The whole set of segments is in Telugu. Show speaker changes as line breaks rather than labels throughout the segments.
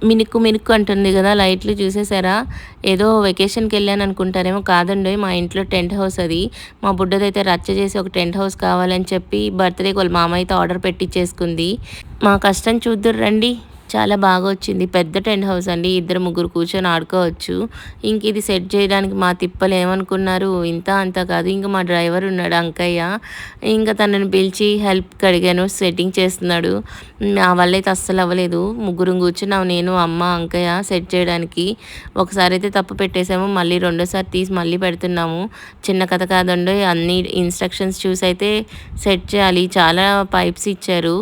మినుక్కు మినుక్కు అంటుంది కదా! లైట్లు చూసేసారా? ఏదో వెకేషన్‌కెళ్ళాను అనుకుంటారేమో కాదండోయ్! మా ఇంట్లో టెంట్ హౌస్ అది. మా బుడ్డదైతే రచ్చ చేసి ఒక టెంట్ హౌస్ కావాలని చెప్పి బర్త్‌డేకి వాళ్ళ మామయ్యతో ఆర్డర్ పెట్టిచ్చేసుకుంది. మా కష్టం చూద్దురు రండి. చాలా బాగా వచ్చింది. పెద్ద టెంట్ హౌస్ అండి. ఇద్దరు ముగ్గురు కూర్చొని ఆడుకోవచ్చు. ఇంక ఇది సెట్ చేయడానికి మా తిప్పలు ఏమనుకున్నారు, ఇంత అంత కాదు. ఇంక మా డ్రైవర్ ఉన్నాడు అంకయ్య. ఇంక తనని పిలిచి హెల్ప్‌కి అడిగాను. సెట్టింగ్ చేస్తున్నాడు. నా వల్ల అయితే అస్సలు అవ్వలేదు. ముగ్గురం కూర్చున్నాం నేను, అమ్మ, అంకయ్య సెట్ చేయడానికి. ఒకసారైతే తప్పు పెట్టేసాము. మళ్ళీ రెండోసారి తీసి మళ్ళీ పెడుతున్నాము. చిన్న కథ కాదండోయ్! అన్ని ఇన్‌స్ట్రక్షన్స్ చూసైతే సెట్ చేయాలి. చాలా పైప్స్ ఇచ్చారు.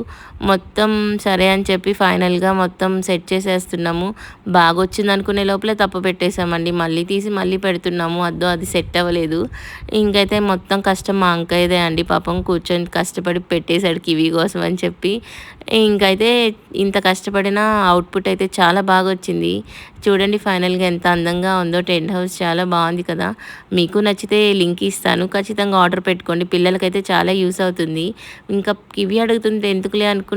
మొత్తం సరే అని చెప్పి ఫైనల్‌గా మొత్తం సెట్ చేసేస్తున్నాము. బాగొచ్చిందనుకునే లోపలే తప్పు పెట్టేసామండి. మళ్ళీ తీసి మళ్ళీ పెడుతున్నాము. అద్దో అది సెట్ అవ్వలేదు. ఇంకైతే మొత్తం కష్టం మా అంకయ్యదే అండి. పాపం కూర్చొని కష్టపడి పెట్టేసాడు కివీ కోసం అని చెప్పి. ఇంకైతే ఇంత కష్టపడిన అవుట్‌పుట్ అయితే చాలా బాగొచ్చింది. చూడండి ఫైనల్‌గా ఎంత అందంగా ఉందో టెంట్ హౌస్ చాలా బావుంది కదా! మీకు నచ్చితే లింక్ ఇస్తాను. ఖచ్చితంగా ఆర్డర్ పెట్టుకోండి. పిల్లలకైతే చాలా యూజ్ అవుతుంది. ఇంకా కివి అడుగుతుంటే ఎందుకులే అనుకున్నాను.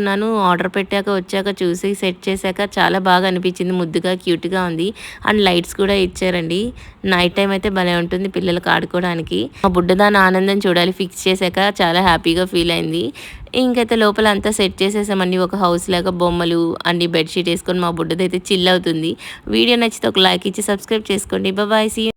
ఆర్డర్ పెట్టాక వచ్చాక చూసి సెట్ చేశాక చాలా బాగా అనిపించింది. ముద్దుగా, క్యూట్‌గా ఉంది. అండ్ లైట్స్ కూడా ఇచ్చారండి. నైట్ టైమ్ అయితే భలే ఉంటుంది పిల్లలకి ఆడుకోవడానికి. మా బుడ్డ దాని ఆనందం చూడాలి. ఫిక్స్ చేశాక చాలా హ్యాపీగా ఫీల్ అయింది. ఇంకైతే లోపల అంతా సెట్ చేసేసామండి. ఒక హౌస్ లాగా బొమ్మలు అన్ని బెడ్‌షీట్ ఏసుకొని మా బుడ్డదైతే చిల్ అవుతుంది. వీడియో నచ్చితే ఒక లైక్ ఇచ్చి సబ్స్క్రైబ్ చేసుకోండి. బాయ్. See you.